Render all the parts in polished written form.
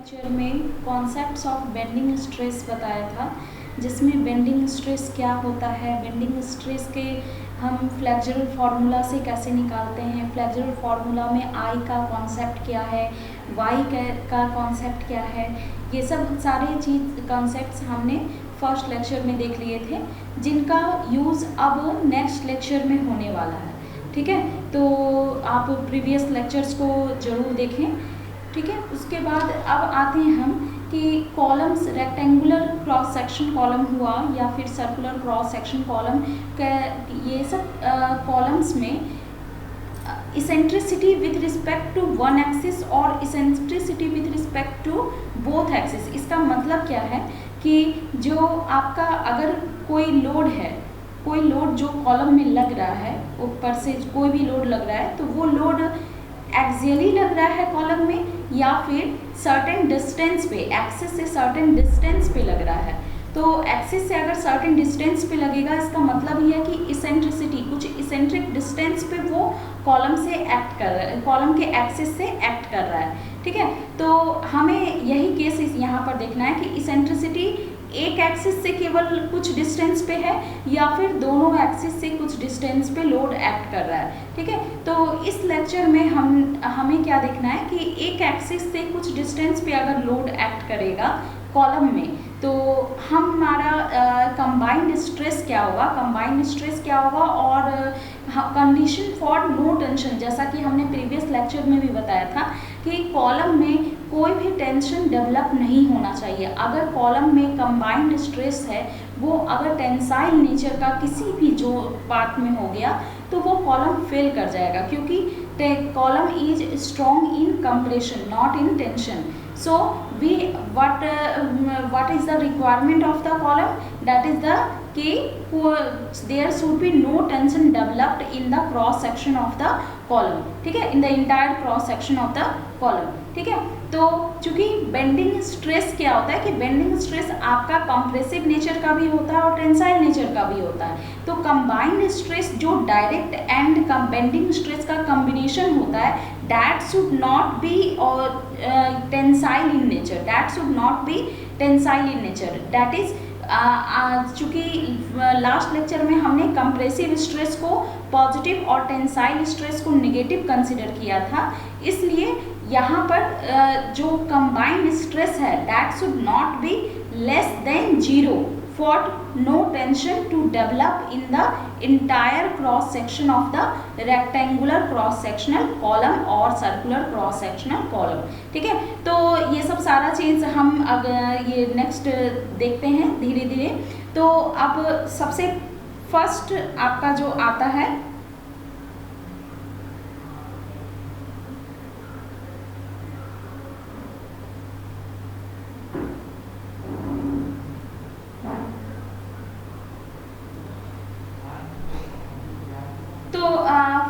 Lecture में concepts of bending stress बताया था, जिसमें बेंडिंग स्ट्रेस क्या होता है, बेंडिंग स्ट्रेस के हम फ्लेक्सुरल फार्मूला से कैसे निकालते हैं, फ्लेक्सुरल फार्मूला में आई का कॉन्सेप्ट क्या है, वाई का कॉन्सेप्ट क्या है, ये सब सारे चीज़ कॉन्सेप्ट्स हमने फर्स्ट लेक्चर में देख लिए थे, जिनका यूज़ अब नेक्स्ट लेक्चर में होने वाला है। ठीक है, तो आप प्रीवियस लेक्चर्स को ज़रूर देखें। ठीक है, उसके बाद अब आते हैं हम कि columns, rectangular cross section column हुआ या फिर सर्कुलर क्रॉस सेक्शन कॉलम, ये सब कॉलम्स में eccentricity with respect to one axis और eccentricity with respect to both axis. इसका मतलब क्या है कि जो आपका अगर कोई लोड है, कोई लोड जो कॉलम में लग रहा है, ऊपर से कोई भी लोड लग रहा है, तो वो लोड एक्सियली लग रहा है कॉलम में या फिर सर्टेन डिस्टेंस पे, एक्सिस से सर्टेन डिस्टेंस पे लग रहा है। तो एक्सिस से अगर सर्टेन डिस्टेंस पे लगेगा, इसका मतलब ये है कि इसेंट्रिसिटी, कुछ इसेंट्रिक डिस्टेंस पे वो कॉलम से एक्ट कर रहा है, कॉलम के एक्सिस से एक्ट कर रहा है। ठीक है, तो हमें यही केस यहाँ पर देखना है कि इसेंट्रिसिटी एक एक्सिस से केवल कुछ डिस्टेंस पे है या फिर दोनों एक्सिस से कुछ डिस्टेंस पे लोड एक्ट कर रहा है। ठीक है, तो इस लेक्चर में हमें क्या देखना है कि एक एक्सिस से कुछ डिस्टेंस पे अगर लोड एक्ट करेगा कॉलम में, तो हमारा कंबाइंड स्ट्रेस क्या होगा, कंबाइंड स्ट्रेस क्या होगा, और कंडीशन फॉर नो टेंशन, जैसा कि हमने प्रीवियस लेक्चर में भी बताया था कि कॉलम में कोई भी टेंशन डेवलप नहीं होना चाहिए। अगर कॉलम में कंबाइंड स्ट्रेस है, वो अगर टेंसाइल नेचर का किसी भी जो पार्ट में हो गया, तो वो कॉलम फेल कर जाएगा, क्योंकि column is strong in compression not in tension. So what is the requirement of the column? That is the there should be no tension developed in the cross section of the column. ठीक है, in the entire cross section of the column. ठीक है, तो चूंकि bending stress क्या होता है कि बेंडिंग स्ट्रेस आपका कंप्रेसिव नेचर का भी होता है और टेंसाइल नेचर का भी होता है। तो कंबाइंड स्ट्रेस जो डायरेक्ट एंड बेंडिंग स्ट्रेस का कॉम्बिनेशन होता है, that should not be tensile in nature, that should not be tensile in nature. That is चूँकि लास्ट लेक्चर में हमने कंप्रेसिव स्ट्रेस को पॉजिटिव और टेंसाइल स्ट्रेस को नेगेटिव कंसिडर किया था, इसलिए यहाँ पर जो कंबाइंड स्ट्रेस है that should not be less than 0 for no tension to develop in the entire cross section of the rectangular cross sectional column or circular cross sectional column। ठीक है, तो ये सब सारा चीज़ हम अब ये नेक्स्ट देखते हैं धीरे धीरे। तो अब सबसे फर्स्ट आपका जो आता है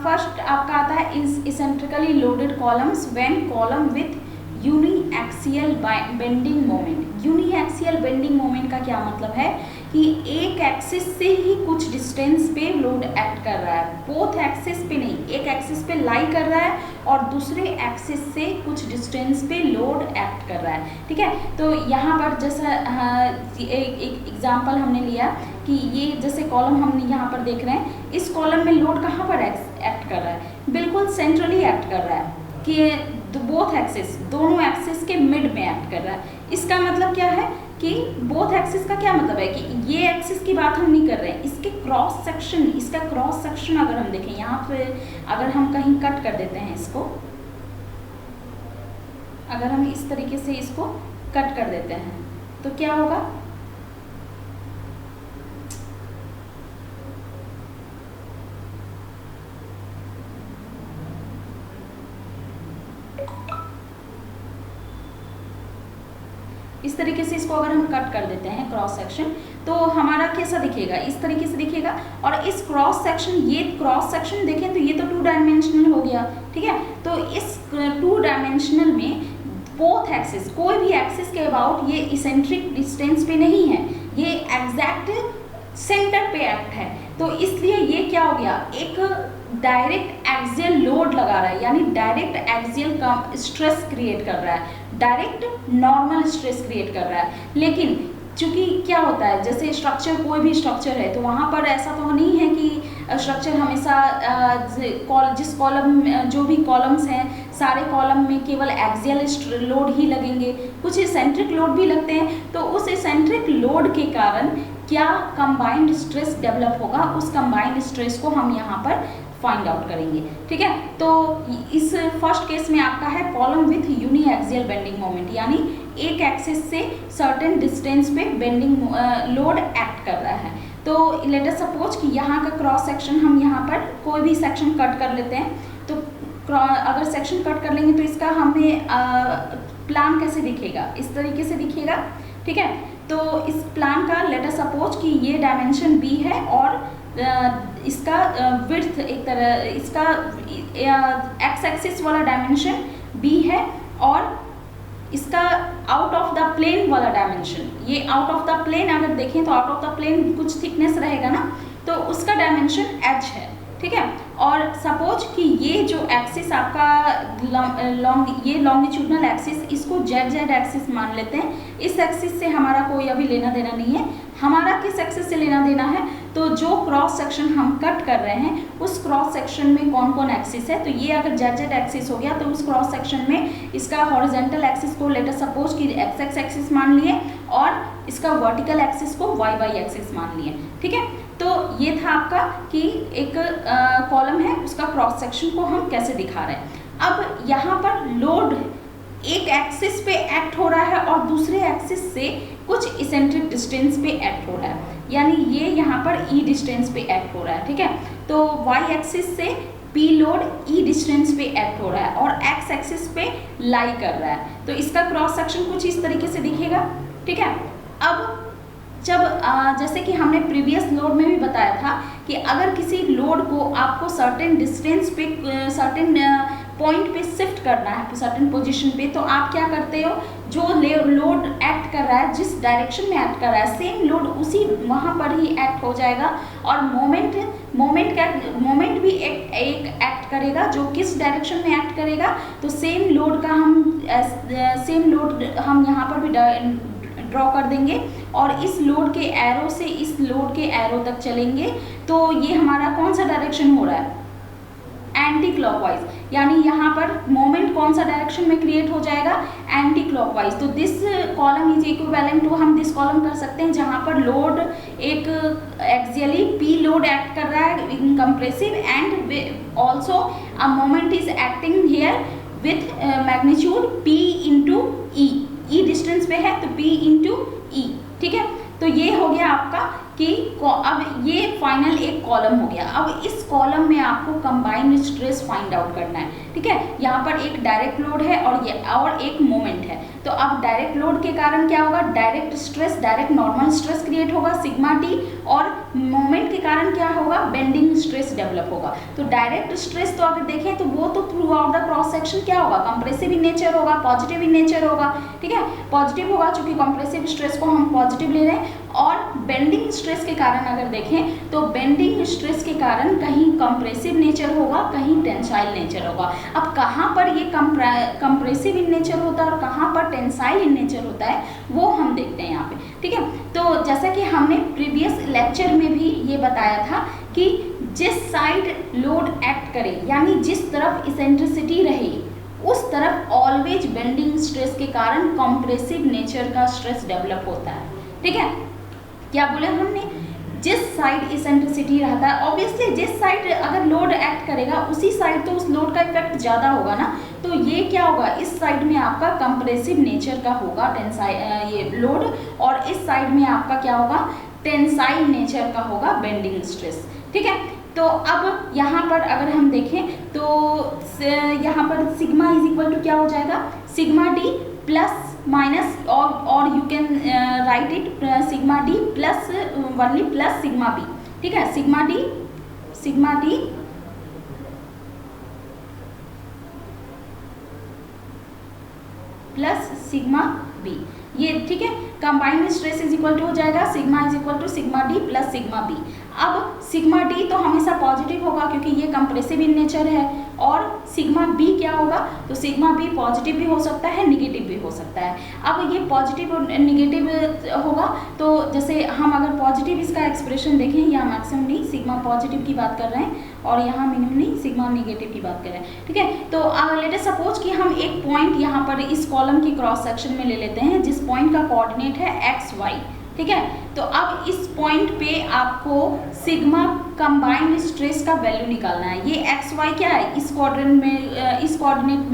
फर्स्ट आपका आता है eccentrically loaded columns when column with uniaxial bending moment. Uniaxial bending moment का क्या मतलब है कि एक एक्सिस से ही कुछ डिस्टेंस पे लोड एक्ट कर रहा है, बोथ एक्सिस पे नहीं, एक एक्सिस पे लाई कर रहा है और दूसरे एक्सिस से कुछ डिस्टेंस पे लोड एक्ट कर रहा है। ठीक है, तो यहाँ पर जैसा एक एग्जांपल हमने लिया कि ये जैसे कॉलम हम यहाँ पर देख रहे हैं, इस कॉलम में लोड कहाँ पर एक्ट कर रहा है, बिल्कुल सेंट्रली एक्ट कर रहा है कि बोथ एक्सिस, दोनों एक्सिस के मिड में एक्ट कर रहा है। इसका मतलब क्या है कि बोथ एक्सिस का क्या मतलब है कि ये एक्सिस की बात हम नहीं कर रहे हैं, इसके क्रॉस सेक्शन, इसका क्रॉस सेक्शन अगर हम देखें यहाँ पे, अगर हम कहीं कट कर देते हैं इसको, अगर हम इस तरीके से इसको कट कर देते हैं तो क्या होगा, इस तरीके से इसको अगर हम कट कर देते हैं क्रॉस सेक्शन, तो हमारा कैसा दिखेगा, इस तरीके से दिखेगा। और इस क्रॉस सेक्शन, ये क्रॉस सेक्शन देखें तो ये तो 2 डायमेंशनल हो गया। ठीक है, तो इस 2 डायमेंशनल में बोथ एक्सिस, कोई भी एक्सिस के अबाउट ये इसेंट्रिक डिस्टेंस पे नहीं है, ये एग्जैक्ट सेंटर पे एक्ट है। तो इसलिए ये क्या हो गया, एक डायरेक्ट एक्सियल लोड लगा रहा है, यानी डायरेक्ट एक्सियल का स्ट्रेस क्रिएट कर रहा है। डायरेक्ट नॉर्मल स्ट्रेस क्रिएट कर रहा है। लेकिन चूंकि क्या होता है, जैसे स्ट्रक्चर, कोई भी स्ट्रक्चर है तो वहाँ पर ऐसा तो नहीं है कि स्ट्रक्चर हमेशा जिस कॉलम, जो भी कॉलम्स हैं सारे कॉलम में केवल एक्सियल लोड ही लगेंगे, कुछ इसेंट्रिक लोड भी लगते हैं। तो उस इसेंट्रिक लोड के कारण क्या कंबाइंड स्ट्रेस डेवलप होगा, उस कंबाइंड स्ट्रेस को हम यहाँ पर फाइंड आउट करेंगे। ठीक है, तो इस फर्स्ट केस में आपका है column with uniaxial bending moment, यानी एक एक्सिस से सर्टेन डिस्टेंस पे बेंडिंग लोड एक्ट कर रहा है। तो लेट अस सपोज कि यहाँ का क्रॉस सेक्शन, हम यहाँ पर कोई भी सेक्शन कट कर लेते हैं। तो अगर सेक्शन कट कर लेंगे तो इसका हमें प्लान कैसे दिखेगा, इस तरीके से दिखेगा। ठीक है, तो इस प्लान का लेट अस सपोज कि ये डायमेंशन बी है और इसका विड्थ एक तरह, इसका एक्स एक्सिस वाला डायमेंशन बी है और इसका आउट ऑफ द प्लेन वाला डायमेंशन, ये आउट ऑफ द प्लेन अगर देखें तो आउट ऑफ द प्लेन कुछ थिकनेस रहेगा ना, तो उसका डायमेंशन एच है। ठीक है, और सपोज कि ये जो एक्सिस आपका ये लॉन्गिट्यूडनल एक्सिस, इसको जेड जेड एक्सिस मान लेते हैं। इस एक्सिस से हमारा कोई अभी लेना देना नहीं है, हमारा किस एक्सिस से लेना देना है, तो जो क्रॉस सेक्शन हम कट कर रहे हैं उस क्रॉस सेक्शन में कौन कौन एक्सिस है। तो ये अगर जेड जेड एक्सिस हो गया तो उस क्रॉस सेक्शन में इसका हॉरिजॉन्टल एक्सिस को लेट अस सपोज कि एक्स एक्स एक्सिस मान लिए और इसका वर्टिकल एक्सिस को वाई वाई एक्सिस मान लिए। ठीक है, तो ये था आपका कि एक कॉलम है उसका क्रॉस सेक्शन को हम कैसे दिखा रहे हैं। अब यहाँ पर लोड एक एक्सिस पे एक्ट हो रहा है और दूसरे एक्सिस से कुछ इसेंट्रिक डिस्टेंस पे एक्ट हो रहा है, यानी ये यहाँ पर ई डिस्टेंस पे एक्ट हो रहा है। ठीक है, तो वाई एक्सिस से पी लोड ई डिस्टेंस पे एक्ट हो रहा है और एक्स एक्सिस पे लाई कर रहा है। तो इसका क्रॉस सेक्शन कुछ इस तरीके से दिखेगा। ठीक है, अब जब जैसे कि हमने प्रीवियस लोड में भी बताया था कि अगर किसी लोड को आपको सर्टेन डिस्टेंस पे, सर्टेन पॉइंट पे शिफ्ट करना है, सर्टेन पोजीशन पे, तो आप क्या करते हो, जो लोड एक्ट कर रहा है, जिस डायरेक्शन में एक्ट कर रहा है, सेम लोड उसी वहाँ पर ही एक्ट हो जाएगा और मोमेंट भी एक एक्ट करेगा। जो किस डायरेक्शन में एक्ट करेगा, तो सेम लोड हम यहाँ पर भी ड्रॉ कर देंगे और इस लोड के एरो से इस लोड के एरो तक चलेंगे। तो ये हमारा कौन सा डायरेक्शन हो रहा है, एंटी क्लॉकवाइज, यानी यहाँ पर मोमेंट कौन सा डायरेक्शन में क्रिएट हो जाएगा, एंटी क्लॉकवाइज। तो this column is equivalent to, हम दिस कॉलम कर सकते हैं जहाँ पर लोड एक एक्सियली पी लोड एक्ट कर रहा है in compressive and also a moment is acting here with magnitude p into E distance पे है तो p इंटू ई। ठीक है, तो ये हो गया आपका कि अब ये फाइनल एक कॉलम हो गया। अब इस कॉलम में आपको कंबाइंड स्ट्रेस फाइंड आउट करना है। ठीक है, यहाँ पर एक डायरेक्ट लोड है और एक मोमेंट है। तो अब डायरेक्ट लोड के कारण क्या होगा, direct stress, direct normal stress create होगा सिग्मा टी, और मोमेंट के कारण क्या होगा, बेंडिंग स्ट्रेस डेवलप होगा। तो डायरेक्ट स्ट्रेस तो अगर देखें तो वो तो through out the cross section क्या होगा, कंप्रेसिव इन नेचर होगा, पॉजिटिव इन नेचर होगा। ठीक है, पॉजिटिव होगा चूंकि कंप्रेसिव स्ट्रेस को हम पॉजिटिव ले रहे हैं। और बेंडिंग स्ट्रेस के कारण अगर देखें तो बेंडिंग स्ट्रेस के कारण कहीं कंप्रेसिव नेचर होगा, कहीं टेंसाइल नेचर होगा। अब कहाँ पर ये कंप्रेसिव इन नेचर होता है और कहाँ पर टेंसाइल इन नेचर होता है वो हम देखते हैं यहाँ पे। ठीक है, तो जैसा कि हमने प्रीवियस लेक्चर में भी ये बताया था कि जिस साइड लोड एक्ट करे, यानी जिस तरफ इसेंट्रिसिटी रहे उस तरफ ऑलवेज बेंडिंग स्ट्रेस के कारण कंप्रेसिव नेचर का स्ट्रेस डेवलप होता है। ठीक है, क्या बोले हमने, जिस साइड इसेंट्रिसिटी रहता है, ऑब्वियसली जिस साइड अगर लोड एक्ट करेगा उसी साइड तो उस लोड का इफेक्ट ज़्यादा होगा ना। तो ये क्या होगा, इस साइड में आपका कंप्रेसिव नेचर का होगा ये लोड, और इस साइड में आपका क्या होगा, टेंसाइल नेचर का होगा बेंडिंग स्ट्रेस। ठीक है, तो अब यहाँ पर अगर हम देखें तो यहाँ पर सिग्मा इज इक्वल टू क्या हो जाएगा, सिग्मा डी प्लस माइनस, और you can write it sigma D plus only plus sigma B. ठीक है, sigma D plus sigma B, ये ठीक है। Combined stress is equal to हो जाएगा sigma is equal to sigma D plus sigma B. अब sigma D तो हमेशा पॉजिटिव होगा क्योंकि ये कंप्रेसिव इन नेचर है, और सिग्मा बी क्या होगा, तो सिग्मा बी पॉजिटिव भी हो सकता है, निगेटिव भी हो सकता है। अब ये पॉजिटिव और निगेटिव होगा, तो जैसे हम अगर पॉजिटिव इसका एक्सप्रेशन देखें, यहाँ मैक्सिमम नहीं, सिग्मा पॉजिटिव की बात कर रहे हैं और यहाँ मिनिमम नहीं, सिग्मा निगेटिव की बात कर रहे हैं, ठीक है। तो लेट अस सपोज कि हम एक पॉइंट यहाँ पर इस कॉलम की क्रॉस सेक्शन में ले लेते हैं जिस पॉइंट का कोऑर्डिनेट है एक्स वाई, ठीक है। तो अब इस पॉइंट पे आपको सिग्मा कंबाइंड स्ट्रेस का वैल्यू निकालना है। ये एक्स वाई क्या है, इस क्वाड्रेंट में, इस क्वाड्रेंट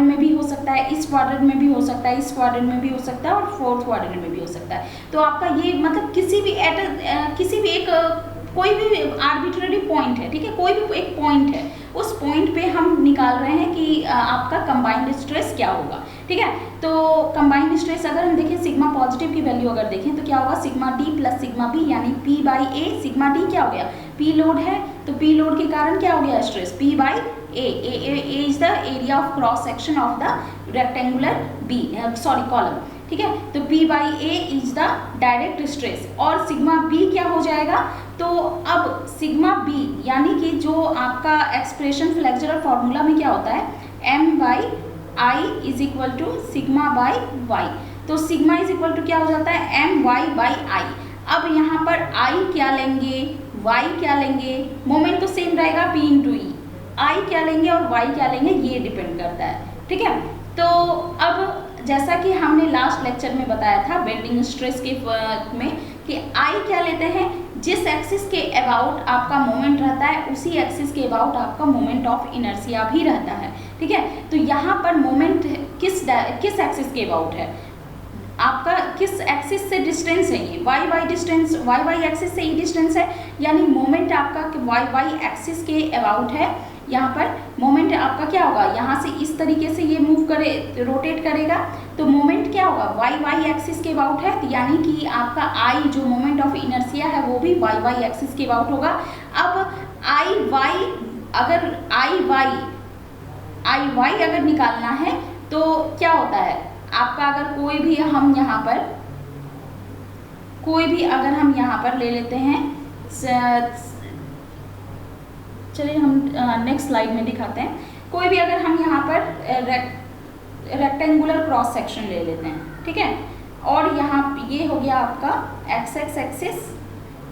में भी हो सकता है, इस क्वाड्रेंट में भी हो सकता है, इस क्वाड्रेंट में भी हो सकता है और फोर्थ क्वाड्रेंट में भी हो सकता है। तो आपका ये मतलब किसी भी एक कोई भी आर्बिट्ररी पॉइंट है, ठीक है, कोई भी एक पॉइंट है, उस पॉइंट पे हम निकाल रहे हैं कि आपका कंबाइंड स्ट्रेस क्या होगा, ठीक है। तो कंबाइंड स्ट्रेस अगर हम देखें, सिग्मा पॉजिटिव की वैल्यू अगर देखें तो क्या होगा, sigma D plus sigma B यानी P by A. Sigma D क्या हो गया, पी लोड है, तो पी लोड के कारण क्या हो गया stress, P by A is the area of cross section of the rectangular B column, ठीक है। तो P by A is the direct stress और सिग्मा B क्या हो जाएगा, तो अब सिग्मा B यानी कि जो आपका एक्सप्रेशन फ्लेक्सुरल फार्मूला में क्या होता है, M by I is equal to sigma by Y. तो सिग्मा इज इक्वल टू क्या हो जाता है, M वाई बाई आई। अब यहाँ पर I क्या लेंगे, Y क्या लेंगे, मोमेंट तो सेम रहेगा P इंटू ई, I क्या लेंगे और Y क्या लेंगे ये डिपेंड करता है, ठीक है। तो अब जैसा कि हमने लास्ट लेक्चर में बताया था बेंडिंग स्ट्रेस के में कि आई क्या लेते हैं, जिस एक्सिस के अबाउट आपका मोमेंट रहता है उसी एक्सिस के अबाउट आपका मोमेंट ऑफ इनर्शिया भी रहता है, ठीक है। तो यहाँ पर मोमेंट किस एक्सिस के अबाउट है, आपका किस एक्सिस से डिस्टेंस है, ये Y Y distance, Y Y axis से ही डिस्टेंस है, यानी मोमेंट आपका वाई वाई एक्सिस के अबाउट है। यहाँ पर मोमेंट आपका क्या होगा, यहाँ से इस तरीके से ये मूव करे, रोटेट करेगा, तो मोमेंट क्या होगा, वाई वाई एक्सिस के अबाउट है, तो यानी कि आपका आई जो मोमेंट ऑफ इनर्शिया है वो भी वाई वाई एक्सिस के अबाउट होगा। अब आई वाई अगर निकालना है तो क्या होता है आपका, अगर कोई भी अगर हम यहाँ पर ले लेते हैं, चलिए हम नेक्स्ट स्लाइड में दिखाते हैं। कोई भी अगर हम यहाँ पर रेक्टेंगुलर क्रॉस सेक्शन ले लेते हैं, ठीक है, और यहाँ ये हो गया आपका एक्स एक्सिस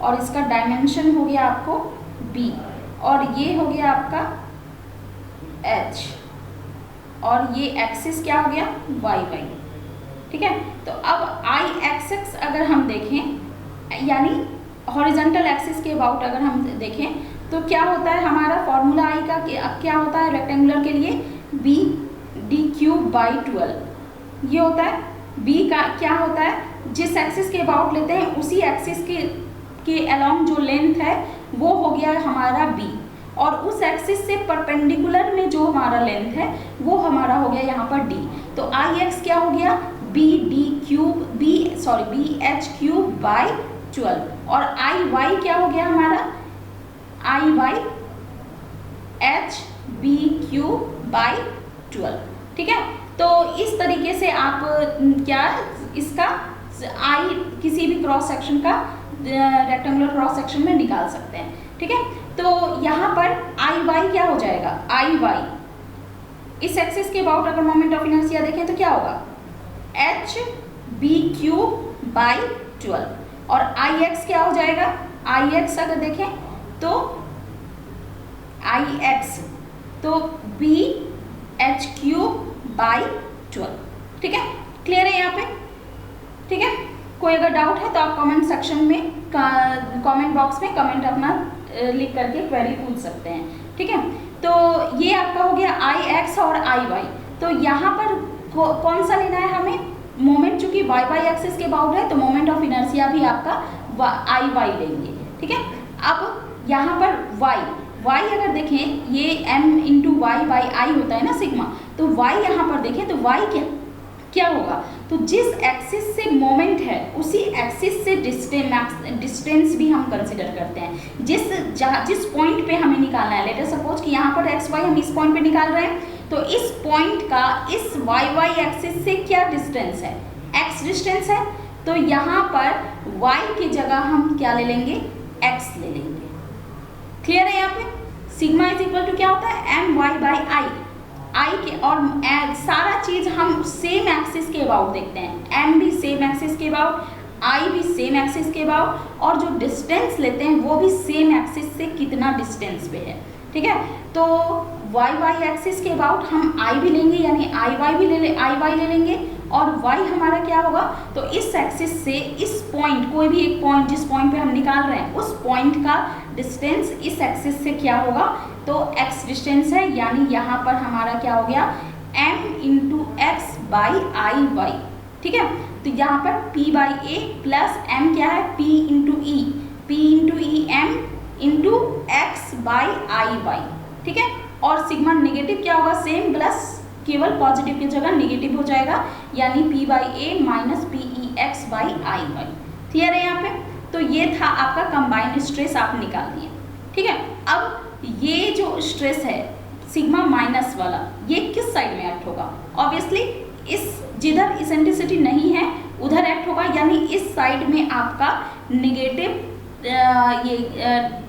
और इसका डायमेंशन हो गया आपको b और ये हो गया आपका h और ये एक्सिस क्या हो गया वाई वाई, ठीक है। तो अब आई एक्सिस अगर हम देखें यानी हॉरिजॉन्टल एक्सिस के अबाउट अगर हम देखें तो क्या होता है, हमारा फॉर्मूला आई का क्या होता है रेक्टेंगुलर के लिए, बी डी क्यूब बाई 12 ये होता है। बी का क्या होता है, जिस एक्सिस के अबाउट लेते हैं उसी एक्सिस के अलोंग जो लेंथ है वो हो गया हमारा बी और उस एक्सिस से परपेंडिकुलर में जो हमारा लेंथ है वो हमारा हो गया यहाँ पर डी। तो आई एक्स क्या हो गया, बी एच क्यूब बाई 12 और आई वाई क्या हो गया हमारा, I Y H B cube by 12, ठीक है। तो इस तरीके से आप क्या इसका आई किसी भी क्रॉस सेक्शन का रेक्टेंगुलर क्रॉस सेक्शन में निकाल सकते हैं, ठीक है। तो यहाँ पर आई वाई क्या हो जाएगा, आई वाई इस एक्सिस के अबाउट अगर मोमेंट ऑफ इनर्शिया देखें तो क्या होगा, एच बी क्यू बाई 12 और आई एक्स क्या हो जाएगा, आई एक्स अगर देखें तो आई एक्स तो बी एच क्यू बाई 12, ठीक है। क्लियर है यहाँ पे, ठीक है। कोई अगर डाउट है तो आप कमेंट सेक्शन में कमेंट बॉक्स में कमेंट अपना लिख करके क्वेरी पूछ सकते हैं, ठीक है। तो ये आपका हो गया आई एक्स और आई वाई। तो यहाँ पर कौन सा लेना है हमें, मोमेंट चूंकि वाई वाई एक्सिस के अबाउट है तो मोमेंट ऑफ इनर्शिया भी आपका आई वाई लेंगे, ठीक है। अब यहाँ पर y अगर देखें ये m into Y by I होता है ना सिग्मा, तो y यहाँ पर देखें तो y क्या होगा, तो जिस एक्सिस से मोमेंट है उसी एक्सिस से डिस्टेंस भी हम कंसिडर करते हैं। जिस पॉइंट पे हमें निकालना है, लेट अस सपोज कि यहाँ पर एक्स वाई हम इस पॉइंट पे निकाल रहे हैं, तो इस पॉइंट का इस वाई वाई एक्सिस से क्या डिस्टेंस है, x डिस्टेंस है। तो यहाँ पर y की जगह हम क्या ले लेंगे, x ले लेंगे। क्लियर है यहाँ पे, सिग्मा इज इक्वल टू क्या होता है, एम वाई बाई आई, आई के और सारा चीज हम सेम एक्सिस के अबाउट देखते हैं, एम भी सेम एक्सिस के अबाउट, आई भी सेम एक्सिस के अबाउट, और जो डिस्टेंस लेते हैं वो भी सेम एक्सिस से कितना डिस्टेंस पे है, ठीक है। तो वाई वाई एक्सिस के अबाउट हम आई भी लेंगे, यानी आई वाई भी आई वाई ले लेंगे, और वाई हमारा क्या होगा, तो इस एक्सिस से इस पॉइंट, कोई भी एक पॉइंट जिस पॉइंट पे हम निकाल रहे हैं उस पॉइंट का डिस्टेंस इस एक्सिस से क्या होगा, तो x डिस्टेंस है, यानी यहाँ पर हमारा क्या हो गया, m into X by I Y, ठीक है। तो यहाँ पर p by A plus m क्या है, p into E M into X by I Y, ठीक है। और सिग्मा नेगेटिव क्या होगा, सेम, प्लस केवल पॉजिटिव की जगह नेगेटिव हो जाएगा, यानी p by A minus P E X by I Y. Clear है यहाँ पे। तो ये था आपका कंबाइंड स्ट्रेस, आप निकाल दिए, ठीक है। अब ये जो स्ट्रेस है सिग्मा माइनस वाला, ये किस साइड में एक्ट होगा, ऑब्वियसली इस जिधर इसेंट्रिसिटी नहीं है उधर एक्ट होगा, यानी इस साइड में आपका निगेटिव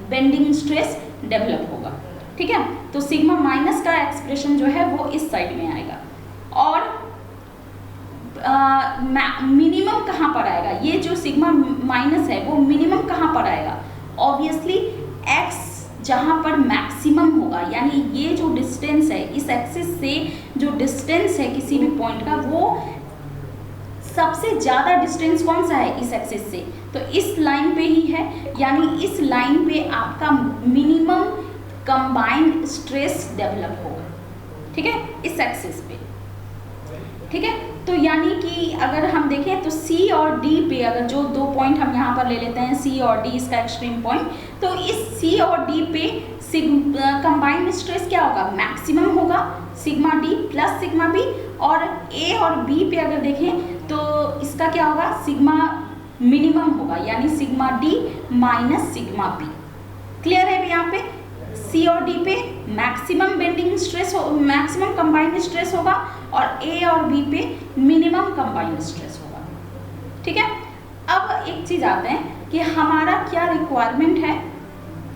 बेंडिंग स्ट्रेस डेवलप होगा, ठीक है। तो सिग्मा माइनस का एक्सप्रेशन जो है वो इस साइड में आएगा, और मिनिमम कहाँ पर आएगा, ये जो सिग्मा माइनस है वो मिनिमम कहाँ पर आएगा, ऑब्वियसली x जहाँ पर मैक्सिमम होगा, यानी ये जो डिस्टेंस है इस एक्सिस से जो डिस्टेंस है किसी भी पॉइंट का, वो सबसे ज़्यादा डिस्टेंस कौन सा है इस एक्सिस से, तो इस लाइन पे ही है, यानी इस लाइन पे आपका मिनिमम कंबाइंड स्ट्रेस डेवलप होगा, ठीक है, इस एक्सिस पे, ठीक है। तो यानी कि अगर हम देखें तो C और D पे, अगर जो दो पॉइंट हम यहाँ पर ले लेते हैं C और D, इसका एक्सट्रीम पॉइंट, तो इस C और D पे कंबाइंड स्ट्रेस क्या होगा, मैक्सिमम होगा, sigma D plus sigma B, और A और B पे अगर देखें तो इसका क्या होगा, सिग्मा मिनिमम होगा, यानी sigma D minus sigma B। Clear है यहाँ पे। C और D पे मैक्सिमम बेंडिंग स्ट्रेस हो, मैक्सिमम कंबाइंड स्ट्रेस होगा, और A और B पे मिनिमम कंबाइंड स्ट्रेस होगा, ठीक है। अब एक चीज़ आते हैं कि हमारा क्या रिक्वायरमेंट है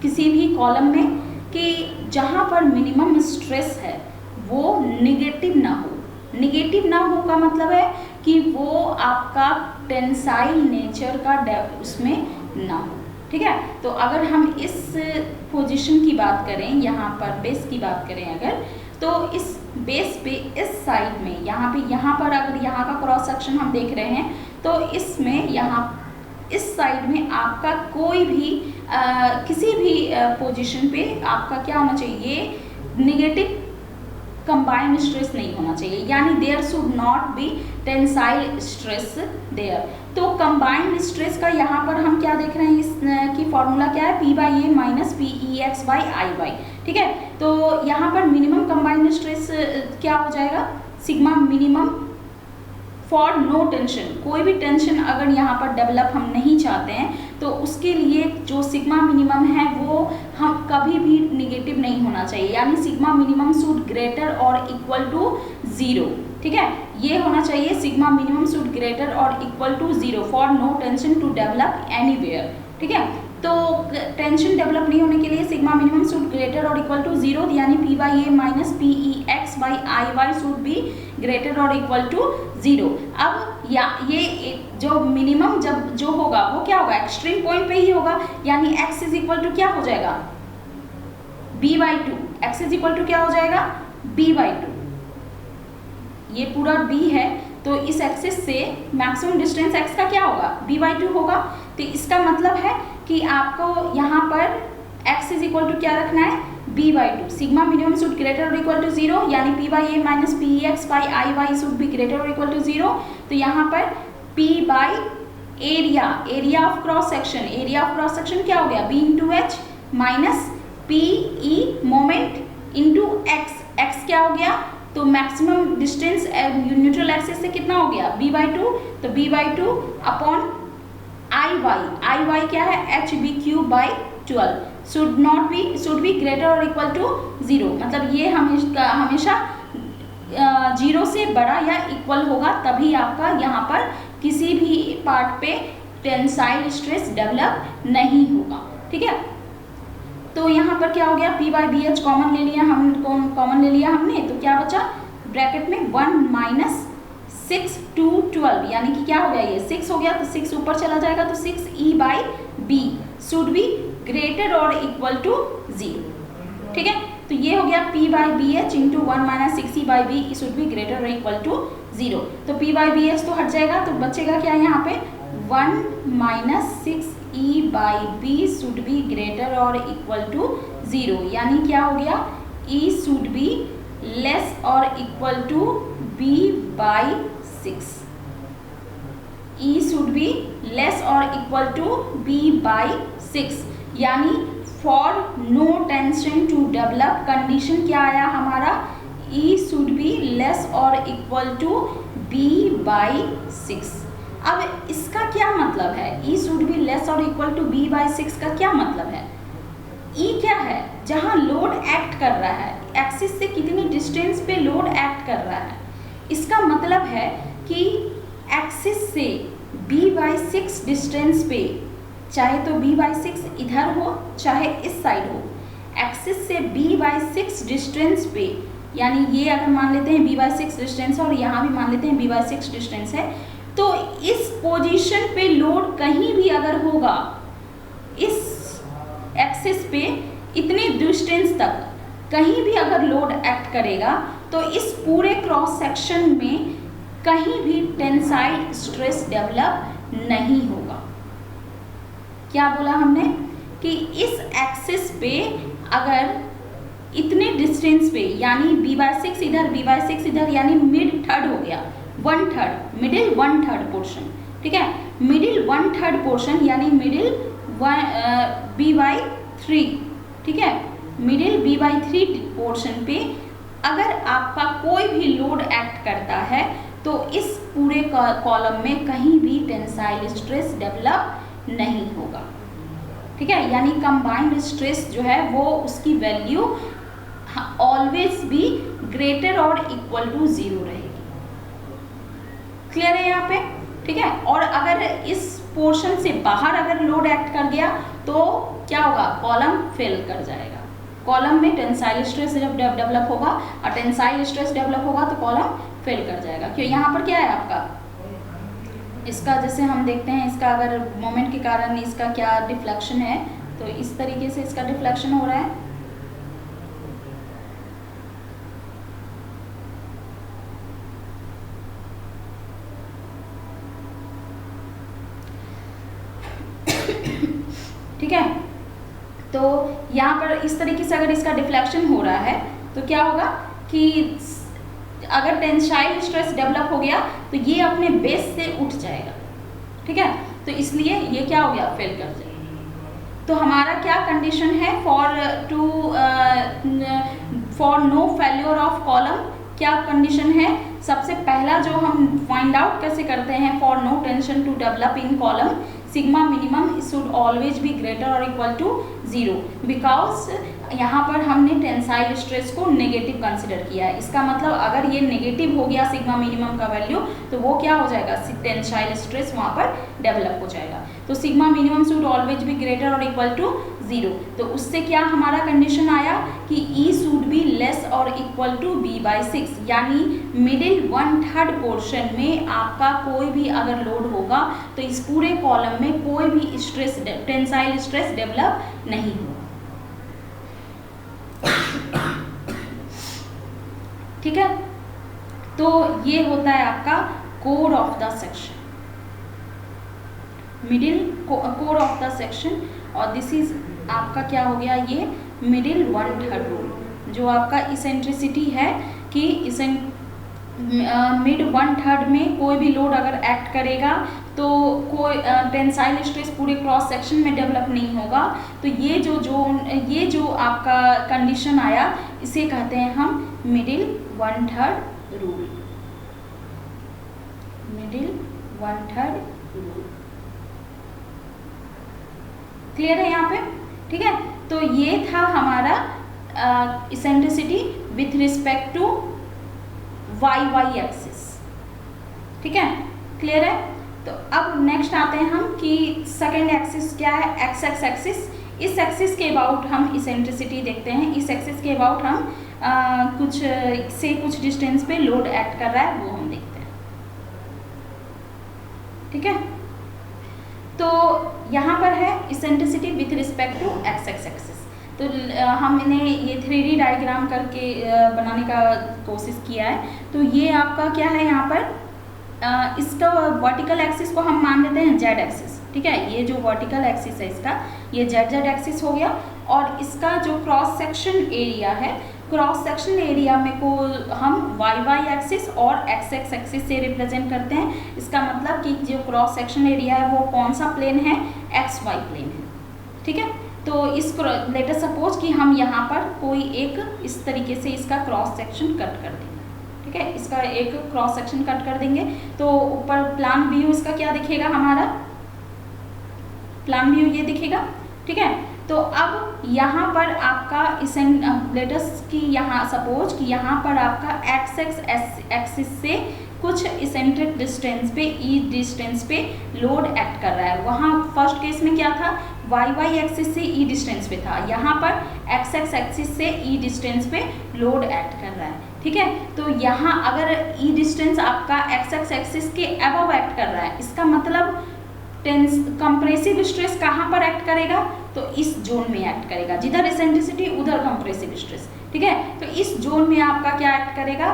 किसी भी कॉलम में, कि जहाँ पर मिनिमम स्ट्रेस है वो निगेटिव ना हो। निगेटिव ना हो का मतलब है कि वो आपका टेंसाइल नेचर का उसमें ना हो, ठीक है। तो अगर हम इस पोजीशन की बात करें, यहाँ पर बेस की बात करें अगर, तो इस बेस पे इस साइड में यहाँ पर अगर यहाँ का क्रॉस सेक्शन हम देख रहे हैं, तो इसमें यहाँ इस साइड में आपका कोई भी किसी भी पोजीशन पे आपका क्या होना चाहिए, निगेटिव कंबाइंड स्ट्रेस नहीं होना चाहिए, यानी there should not be tensile stress there. तो कंबाइंड स्ट्रेस का यहाँ पर हम क्या देख रहे हैं, इसकी फॉर्मूला क्या है, P by A minus P E X by I Y, ठीक है। तो यहाँ पर मिनिमम कंबाइंड स्ट्रेस क्या हो जाएगा, sigma minimum for no tension, कोई भी टेंशन अगर यहाँ पर डेवलप हम नहीं चाहते हैं तो उसके लिए जो सिग्मा मिनिमम है वो हम कभी भी निगेटिव नहीं होना चाहिए, यानी सिग्मा मिनिमम शुड ग्रेटर और इक्वल टू 0, ठीक है। ये होना चाहिए सिग्मा मिनिमम शुड ग्रेटर और equal to 0 for no tension to develop anywhere, ठीक है। तो टेंशन डेवलप नहीं होने के लिए सिग्मा मिनिमम शुड ग्रेटर और इक्वल टू 0, यानी P by A minus P E X by I Y should be greater और इक्वल टू 0। अब ये जो मिनिमम जब जो होगा वो क्या होगा, एक्सट्रीम पॉइंट पे ही होगा, यानी x इज इक्वल टू क्या हो जाएगा, b by 2, x is equal to क्या हो जाएगा, b बाई 2। ये पूरा b है, तो इस एक्सिस से मैक्सिमम डिस्टेंस x का क्या होगा, b बाई 2 होगा। तो इसका मतलब है कि आपको यहाँ पर x इज इक्वल टू क्या रखना है, b by 2। Sigma minimum should greater और इक्वल टू 0, यानी p by A minus P E X by I Y should be greater और इक्वल टू 0। तो यहाँ पर p by area of cross section क्या हो गया, b into H minus P ई moment into x क्या हो गया, तो मैक्सिमम डिस्टेंस न्यूट्रल एक्सिस से कितना हो गया, b बाई 2। तो b by 2 upon I Y क्या है, H B cube by 12 should be greater और इक्वल टू 0, मतलब ये हमेशा 0 से बड़ा या इक्वल होगा, तभी आपका यहाँ पर किसी भी पार्ट पे टेंसाइल स्ट्रेस डेवलप नहीं होगा, ठीक है। तो यहाँ पर क्या हो गया, P by B H common ले लिया हमने, तो क्या बचा ब्रैकेट में 1 माइनस 6 to 12, यानी कि क्या हो गया, ये 6 हो गया तो 6 ऊपर चला जाएगा, तो 6e by B should be greater और इक्वल टू 0। ठीक है, तो ये हो गया p by B H into 1 minus 6e by B should be greater और इक्वल टू 0। तो p बाई बी एच तो हट जाएगा, तो बचेगा क्या यहाँ पे 1 minus 6e by B should be greater और इक्वल टू 0, यानी क्या हो गया e शुड बी लेस और equal to b by 6, e should be less और इक्वल टू b बाई 6, यानी for no tension to develop condition क्या आया हमारा, e शुड बी लेस और इक्वल टू b बाई 6। अब इसका क्या मतलब है, e शुड बी लेस और इक्वल टू b बाई 6 का क्या मतलब है, e क्या है, जहां लोड एक्ट कर रहा है, एक्सिस से कितनी डिस्टेंस पे लोड एक्ट कर रहा है, इसका मतलब है कि एक्सिस से b बाई 6 डिस्टेंस पे, चाहे तो b बाई 6 इधर हो चाहे इस साइड हो, एक्सिस से b बाई 6 डिस्टेंस पे, यानी ये अगर मान लेते हैं b बाई 6 डिस्टेंस है और यहाँ भी मान लेते हैं b बाई 6 डिस्टेंस है, तो इस पोजीशन पे लोड कहीं भी अगर होगा इस एक्सिस पे इतने डिस्टेंस तक कहीं भी अगर लोड एक्ट करेगा तो इस पूरे क्रॉस सेक्शन में कहीं भी टेंसाइल स्ट्रेस डेवलप नहीं होगा। क्या बोला हमने कि इस एक्सिस पे अगर इतने डिस्टेंस पे, यानी b बाई 6 इधर b बाई 6 इधर, यानी मिड थर्ड हो गया, 1/3 मिडिल 1/3 पोर्शन, ठीक है, मिडिल 1/3 पोर्शन यानी मिडिल b बाई 3, ठीक है, मिडिल b बाई 3 पोर्शन पे अगर आपका कोई भी लोड एक्ट करता है तो इस पूरे कॉलम में कहीं भी टेंसाइल स्ट्रेस डेवलप नहीं होगा। ठीक है, यानी कंबाइंड स्ट्रेस जो है वो उसकी वैल्यू ऑलवेज भी ग्रेटर और इक्वल टू 0 रहेगी। क्लियर है यहाँ पे? ठीक है, और अगर इस पोर्शन से बाहर अगर लोड एक्ट कर गया तो क्या होगा, कॉलम फेल कर जाएगा, कॉलम में टेंसाइल स्ट्रेस जब डेवलप होगा और टेंसाइल स्ट्रेस डेवलप होगा तो कॉलम फेल कर जाएगा। क्यों, यहाँ पर क्या है आपका, इसका जैसे हम देखते हैं, इसका अगर मोमेंट के कारण इसका क्या डिफ्लेक्शन है, तो इस तरीके से इसका डिफ्लेक्शन हो रहा है। ठीक है, तो यहाँ पर इस तरीके से अगर इसका डिफ्लेक्शन हो रहा है तो क्या होगा कि अगर टेंसाइल स्ट्रेस डेवलप हो गया तो ये अपने बेस से उठ जाएगा। ठीक है, तो इसलिए ये क्या हो गया, फेल कर जाएगा। तो हमारा क्या कंडीशन है for no failure of column, क्या कंडीशन है, सबसे पहला जो हम फाइंड आउट कैसे करते हैं, for no tension to develop in column sigma minimum should always be greater और इक्वल टू 0, बिकॉज यहाँ पर हमने टेंसाइल स्ट्रेस को नेगेटिव कंसिडर किया है। इसका मतलब अगर ये नेगेटिव हो गया सिग्मा मिनिमम का वैल्यू तो वो क्या हो जाएगा, टेंसाइल स्ट्रेस वहाँ पर डेवलप हो जाएगा। तो sigma minimum should always be greater और इक्वल टू 0, तो उससे क्या हमारा कंडीशन आया कि E शुड बी लेस और इक्वल टू b बाई 6, यानी मिडिल 1/3 पोर्शन में आपका कोई भी अगर लोड होगा तो इस पूरे कॉलम में कोई भी स्ट्रेस टेंसाइल स्ट्रेस डेवलप नहीं होगा। ठीक है, तो ये होता है आपका core of the section, middle core of the section, और दिस इज आपका क्या हो गया, ये मिडिल 1/3 रूल, जो आपका इसेंट्रिसिटी है कि मिड 1/3 में कोई भी लोड अगर एक्ट करेगा तो कोई टेंसाइल स्ट्रेस पूरे क्रॉस सेक्शन में डेवलप नहीं होगा। तो ये जो आपका कंडीशन आया इसे कहते हैं हम middle 1/3 rule, middle 1/3 rule. Clear है यहाँ पे? ठीक है, तो ये था हमारा eccentricity with respect to Y axis. ठीक है, क्लियर है? तो अब नेक्स्ट आते हैं हम कि सेकेंड एक्सिस क्या है, एक्स एक्सिस। इस एक्सिस के अबाउट हम इसेंट्रिसिटी देखते हैं, इस एक्सिस के अबाउट हम कुछ डिस्टेंस पे लोड एक्ट कर रहा है वो हम देखते हैं। ठीक है, तो यहाँ पर है eccentricity with respect to X axis. तो हमने ये 3D डायग्राम करके बनाने का कोशिश किया है। तो ये आपका क्या है, यहाँ पर इसका वर्टिकल एक्सिस को हम मान लेते हैं जेड एक्सिस। ठीक है, ये जो वर्टिकल एक्सिस है इसका, ये जेड एक्सिस हो गया। और इसका जो क्रॉस सेक्शन एरिया है, क्रॉस सेक्शन एरिया में को हम वाई एक्सिस और एक्स एक्सिस से रिप्रेजेंट करते हैं। इसका मतलब कि जो क्रॉस सेक्शन एरिया है वो कौन सा प्लेन है, एक्स वाई प्लेन है। ठीक है, तो इस लेटर सपोज कि हम यहाँ पर कोई एक इस तरीके से इसका क्रॉस सेक्शन कट कर देंगे। ठीक है, इसका एक क्रॉस सेक्शन कट कर देंगे तो ऊपर प्लान व्यू इसका क्या दिखेगा, हमारा प्लान व्यू ये दिखेगा। ठीक है, तो अब यहाँ पर आपका लेटस की यहाँ सपोज कि यहाँ पर आपका एक्स एक्सिस से कुछ इसेंट्रिक डिस्टेंस पे, ई डिस्टेंस पे लोड एक्ट कर रहा है। वहाँ फर्स्ट केस में क्या था, वाई एक्सिस से ई डिस्टेंस पे था, यहाँ पर एक्स एक्सिस से ई डिस्टेंस पे लोड एक्ट कर रहा है। ठीक है, तो यहाँ अगर ई डिस्टेंस आपका एक्स एक्सिस के अबव एक्ट कर रहा है, इसका मतलब कंप्रेसिव स्ट्रेस कहाँ पर एक्ट करेगा, तो इस जोन में एक्ट करेगा, जिधर इसेंट्रिसिटी उधर कंप्रेसिव स्ट्रेस। ठीक है, तो इस जोन में आपका क्या एक्ट करेगा,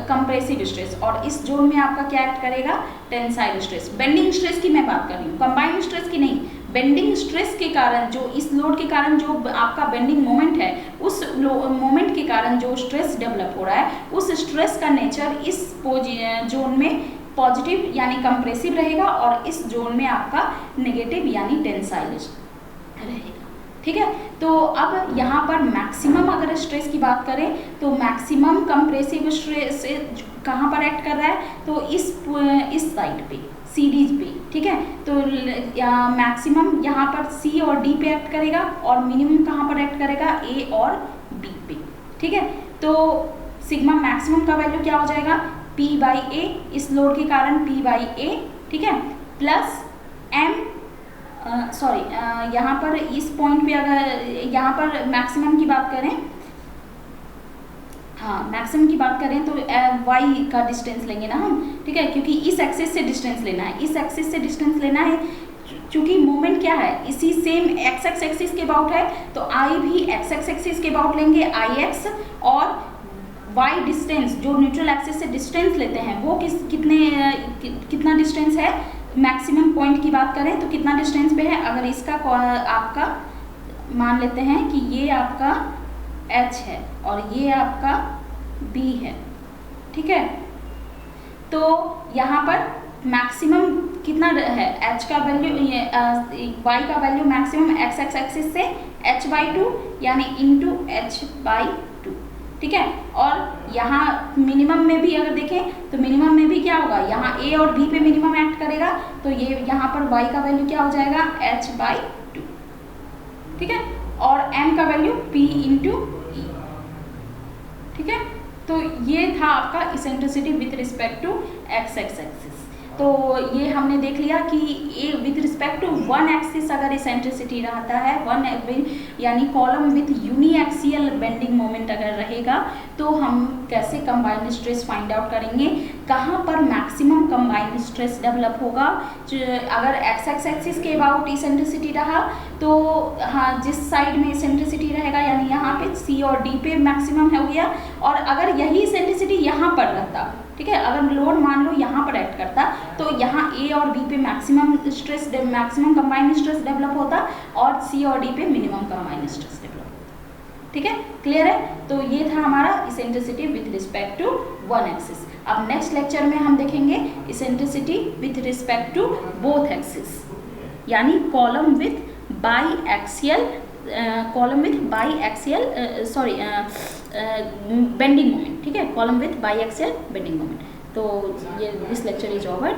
कंप्रेसिव स्ट्रेस, और इस जोन में आपका क्या एक्ट करेगा, टेंसाइल स्ट्रेस। बेंडिंग स्ट्रेस की मैं बात कर रही हूँ, कंबाइंड स्ट्रेस की नहीं। बेंडिंग स्ट्रेस के कारण, जो इस लोड के कारण जो आपका बेंडिंग मोमेंट है, उस मोमेंट के कारण जो स्ट्रेस डेवलप हो रहा है, उस स्ट्रेस का नेचर इस जोन में पॉजिटिव यानी कंप्रेसिव रहेगा, और इस जोन में आपका नेगेटिव यानी टेंसाइल रहेगा। ठीक है, तो अब यहाँ पर मैक्सिमम अगर स्ट्रेस की बात करें तो मैक्सिमम कंप्रेसिव स्ट्रेस कहाँ पर एक्ट कर रहा है, तो इस साइड पे, सीरीज पे। ठीक है, तो मैक्सिमम यहाँ पर सी और डी पे एक्ट करेगा, और मिनिमम कहाँ पर एक्ट करेगा, ए और बी पे। ठीक है, तो सिग्मा मैक्सिमम का वैल्यू क्या हो जाएगा, P बाई ए, इस लोड के कारण P बाई ए। ठीक है, प्लस M, यहाँ पर इस पॉइंट पे अगर यहाँ पर मैक्सिमम की बात करें, हाँ मैक्सिमम की बात करें तो y का डिस्टेंस लेंगे ना हम। ठीक है, क्योंकि इस एक्सिस से डिस्टेंस लेना है, इस एक्सिस से डिस्टेंस लेना है, क्योंकि मोमेंट क्या है, इसी सेम एक्स एक्सिस के अबाउट है, तो I भी एक्स एक्सिस के अबाउट लेंगे, IX, और y डिस्टेंस जो न्यूट्रल एक्सिस से डिस्टेंस लेते हैं वो कितना डिस्टेंस है, मैक्सिमम पॉइंट की बात करें तो कितना डिस्टेंस पे है। अगर इसका आपका मान लेते हैं कि ये आपका h है और ये आपका b है। ठीक है, तो यहाँ पर मैक्सिमम कितना है, h का वैल्यू, y का वैल्यू मैक्सिमम x एक्सिस से h/2 यानी इंटू h/2। ठीक है, और यहाँ मिनिमम में भी अगर देखें तो मिनिमम में भी क्या होगा, यहाँ A और B पे मिनिमम एक्ट करेगा, तो ये यहाँ पर y का वैल्यू क्या हो जाएगा, h/2। ठीक है, और m का वैल्यू p इंटू E। ठीक है, तो ये था आपका eccentricity with respect to X axis. तो ये हमने देख लिया कि ये with respect to one axis अगर इसेंट्रिसिटी रहता है, वन यानी column with uniaxial bending moment अगर रहेगा, तो हम कैसे कंबाइंड स्ट्रेस फाइंड आउट करेंगे, कहाँ पर मैक्सिमम कंबाइंड स्ट्रेस डेवलप होगा। अगर एक्स एक्सिस के अबाउट इसेंट्रिसिटी रहा तो हाँ, जिस साइड में इसेंट्रिसिटी रहेगा यानी यहाँ पे सी और डी पे मैक्सिमम हो गया, और अगर यही इसेंट्रिसिटी यहाँ पर रहता, ठीक है, अगर लोड मान लो यहाँ पर एक्ट करता, तो यहाँ ए और बी पे मैक्सिमम कंबाइंड स्ट्रेस डेवलप होता, और सी और डी पे मिनिमम कंबाइंड स्ट्रेस डेवलप होता। ठीक है, क्लियर है। तो ये था हमारा eccentricity with respect to one axis. अब नेक्स्ट लेक्चर में हम देखेंगे eccentricity with respect to both axis, यानी column with biaxial bending moment. ठीक है, column with biaxial bending moment. तो ये दिस लेक्चर इज ओवर।